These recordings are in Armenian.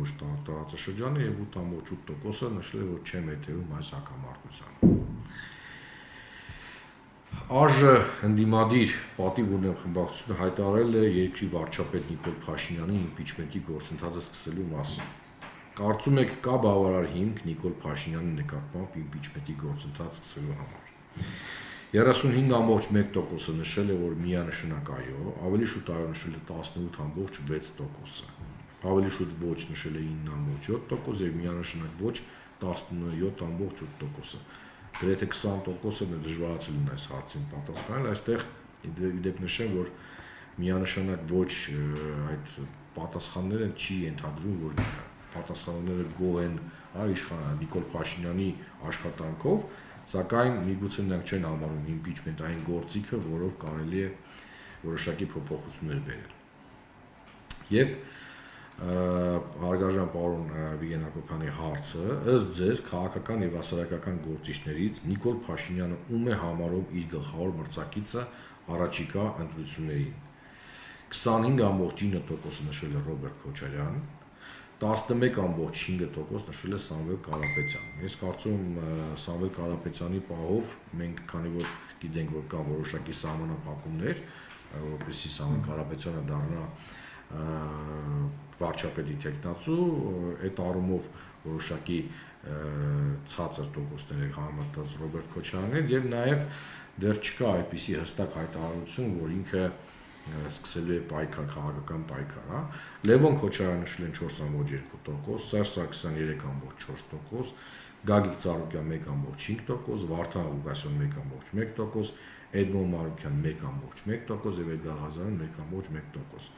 ոչ տարածաշրջանը եւ 8.8%-ը նշել է, որ չեմ հետեւում այս հակամարտությանը։ ԱԺ ընդդիմադիր պատիվ ունեմ խմբակցությունը հայտարարել է երկրի վարչապետ Նիկոլ Փաշինյանի իմպիչմենտի գործընթացը սկսելու մասին։ Կարծում եք կա բավարար հիմք Նիկոլ Փաշինյանի նկատմամբ իմպիչմենտի գործընթաց սկսելու համար։ 35.1%-ը նշել է, որ միանշանակ այո, ավելի շուտ այո նշել է 18.6%-ը, ավելի շուտ ոչ նշել է 9.7% եւ միանշանակ ոչ 17.8%-ը։ Գրեթե 20%-ը դժվարացել են այս հարցին պատասխանել, այստեղ իդեպ նշեմ, որ միանշանակ ոչ այդ պատասխանները չի ենթադրում, որ պատասխանողները գոհ են իշխան Նիկոլ Փաշինյանի աշխատանքով, սակայն միգուցե նրանք չեն համարում իմպիչմենտ այն գործիքը, որով կարելի է որոշակի փոփոխություններ բերել։ Եվ հարգարժան պարոն Վիգեն Հակոբյանի հարցը, ըստ ձեզ քաղաքական եւ հասարակական գործիչներից Նիկոլ Փաշինյանը ում է համարում իր գլխավոր մրցակիցը առաջիկա ընտրություններին։ 25.9%-ը նշել է Ռոբերտ Քոչարյան, 11.5% նշել է Սամվել Կարապետյան։ Ես կարծում եմ Սամվել Կարապետյանի պահով մենք քանի որ գիտենք, որ կա որոշակի սահմանափակումներ, որպեսզի Սամվել Կարապետյանը դառնա վարչապետի թեկնածու, այդ առումով որոշակի ցածր տոկոսներ համեմատած Ռոբերտ Քոչարյանին եւ նաեւ դեռ չկա այդպիսի հստակ հայտարարություն, որ ինքը սկսելու է պայքար, քաղաքական պայքար, հա։ Լևոն Քոչարյանը նշել են 4.2%, Սերժ Սարգսյանը 3.4%, Գագիկ Ծառուկյան 1.5%, Վարդան Ղուկասյան 1.1%, Էդմոն Մարուկյան 1.1% եւ Էդգար Ղազարյան 1.1%։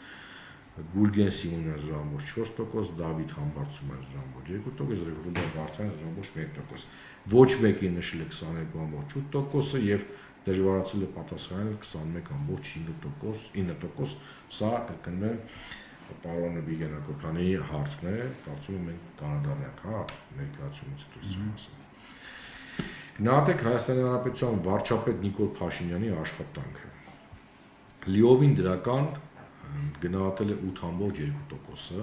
Գուրգեն Սիմոնյան 0.4%, Դավիթ Համբարձումյան 0.2%, Ռուբեն Վարդան 0.1%։ Ոչ մեկի նշել է 22.8%-ը եւ դժվարացել է պատասխանել 21.5%, սա կրկնվեմ պարոն Վիգեն Հակոբյանի հարցն է, կարծում եմ մենք կանադարնանք, հա, ներկայացումից հետո ասեմ։ Գնահատեք Հայաստանի Հանրապետության վարչապետ Նիկոլ Փաշինյանի աշխատանքը։ Լիովին դրական գնահատել է 8.2%-ը,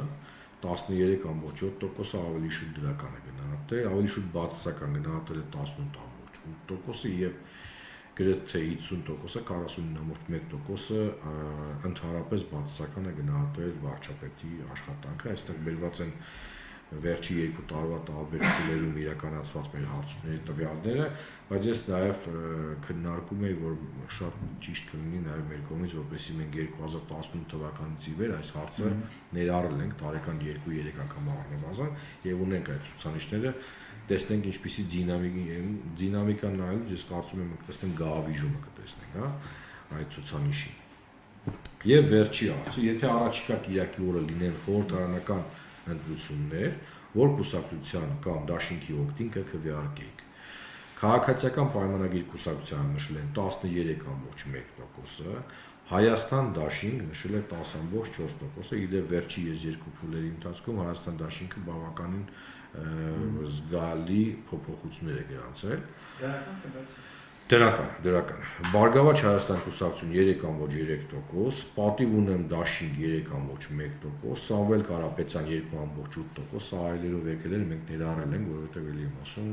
13.7%-ը ավելի շուտ դրական է գնահատել, ավելի շուտ բացասական գնահատել է 18.8%-ը եւ գրեթե 50%-ը 49.1%-ը ընդհանրապես բացասական է գնահատել վարչապետի աշխատանքը, այստեղ բերված են վերջի 2 տարվա տարբերություններում իրականացված մեր հարցումների տվյալները, բայց ես նաև քննարկում եի, որ շատ ճիշտ կլինի նաև մեր կողմից, որպեսզի մենք 2018 թվականից ի վեր այս հարցը ներառել ենք տարեկան 2-3 անգամ առնվազն եւ ունենք այդ ցուցանիշները, տեսնենք ինչպիսի դինամիկա նայելուց ես կարծում եմ կտեսնենք գահավիժումը կտեսնենք, հա, այդ ցուցանիշի։ Եվ վերջի հարցը, եթե առաջիկա կիրակի օրը լինեն խորհրդարանական ընտրություններ, որ կուսակցության կամ դաշինքի օգտին կքվեարկեիք։ Քաղաքացիական պայմանագիր կուսակցությանը նշել են 13.1%-ը, Հայաստան դաշինք նշել է 10.4%-ը, իդեպ վերջի ես երկու փուլերի ընթացքում Հայաստան դաշինքը բավականին զգալի փոփոխություններ է գրանցել։ Դրական։ Բարգավաճ Հայաստան կուսակցություն 3.3%, Պատիվ ունեմ դաշինք 3.1%, Սամվել Կարապետյան 2.8%, սա այլերով եկել են, մենք ներառել ենք, որովհետև էլի եմ ասում,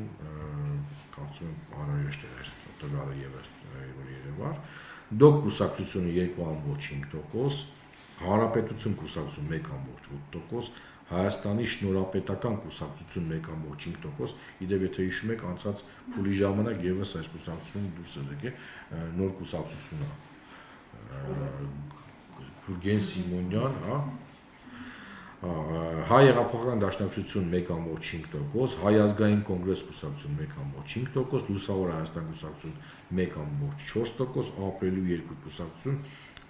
կարծում եմ անհրաժեշտ է այս տվյալը եւս երևար։ Դոկ կուսակցությունը 2.5%, Հանրապետություն կուսակցություն 1.8%, Հայաստանի շնորհապետական կուսակցություն 1.5%, իդեպ եթե հիշում եք անցած փուլի ժամանակ եւս այս կուսակցությունը դուրս է եկել, նոր կուսակցություն է։ Գուրգեն Սիմոնյան, հա։ Հայ հեղափոխական դաշնակցություն 1.5%, Հայ ազգային կոնգրես կուսակցություն 1.5%, Լուսավոր Հայաստան կուսակցություն 1.4%, Ապրելու երկու կուսակցություն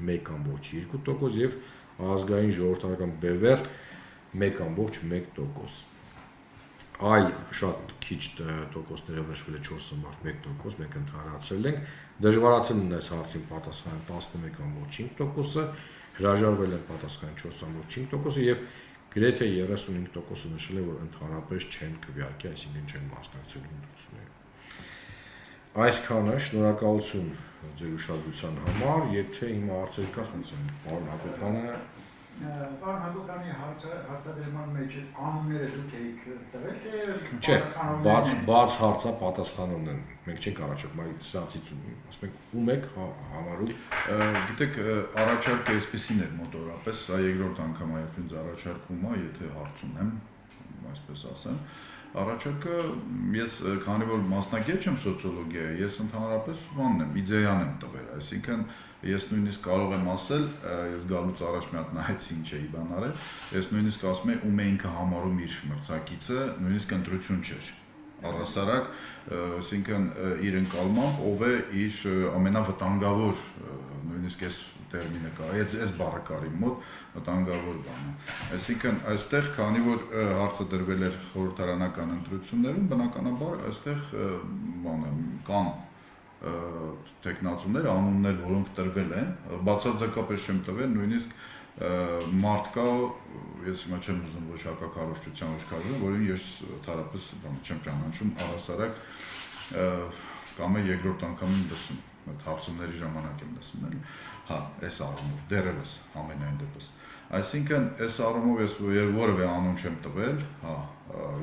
1.2% եւ ազգային ժողովրդական բևեռ 1.1%։ Այլ շատ քիչ տոկոսներով նշվել է 4.1%, մենք ընդհանրացրել ենք, դժվարացել են այս հարցին պատասխանել 11.5%-ը, հրաժարվել են պատասխանել 4.5%-ը եւ գրեթե 35%-ը նշել է, որ ընդհանրապես չեն քվեարկի, այսինքն չեն մասնակցել ընտրություններին։ Այսքանը, շնորհակալություն ձեր ուշադրության համար, եթե հիմա հարցեր կա, խնդրեմ, պարոն Հակոբյանը Պարոն Հակոբյանի հարցադրման մեջ անունները դուք եք տվել, թե Չէ, բաց հարցա պատասխանումն են։ Մենք չենք առաջարկում, այլ սրանցից ասում ենք ում եք համարում։ Գիտեք, առաջարկը այսպեսին էր մոտորապես, սա երկրորդ անգամ այդպես առաջարկում է, եթե հարց ունեմ, այսպես ասեմ։ Առաջարկը ես քանի որ մասնակից չեմ սոցիոլոգիայի, ես ընդհանրապես բանն եմ, իդեան եմ տվել, այսինքն ես նույնիսկ կարող եմ ասել, ես գալուց առաջ մի հատ նայեցի ինչ էի բան արել, ես նույնիսկ ասում եմ ում է ինքը համարում իր մրցակիցը, նույնիսկ ընտրություն չէր։ Առհասարակ, այսինքն իր ընկալմամբ ով է իր ամենավտանգավոր, նույնիսկ այս տերմինը կա, այս բառը կար իմ մոտ, վտանգավոր բանը։ Այսինքն այստեղ, քանի որ հարցը դրվել էր խորհրդարանական ընտրություններում, բնականաբար այստեղ բանը կան տեխնացուներ, անուններ, որոնք տրվել են, բացարձակապես չեմ տվել, նույնիսկ մարդ կա, ես հիմա չեմ ուզում ոչ հակակառուցչության ոչ քարոզեմ, որին ես թարապես չեմ ճանաչում, առհասարակ կամ էլ երկրորդ անգամին լսում, այդ հարցումների ժամանակ եմ լսում, էլի, հա, այս առումով, դեռևս ամենայն դեպս։ Այսինքն, այս առումով ես որևէ անուն չեմ տվել, հա,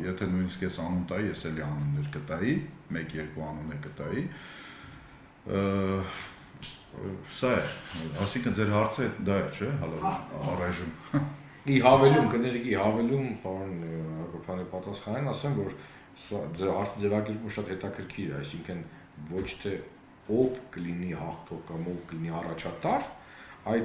եթե նույնիսկ ես անուն տայի, ես էլի անուններ կտայի, 1-2 անուններ կտայի, սա է, այսինքն ձեր հարցը դա է, չէ, առայժմ։ Ի հավելում, կներեք, ի հավելում, պարոն Հակոբյանի պատասխանեն, ասեմ, որ ձեր հարցը ձևակերպումը շատ հետաքրքիր է, այսինքն ոչ թե ով կլինի հաղթող կամ ով կլինի առաջատար,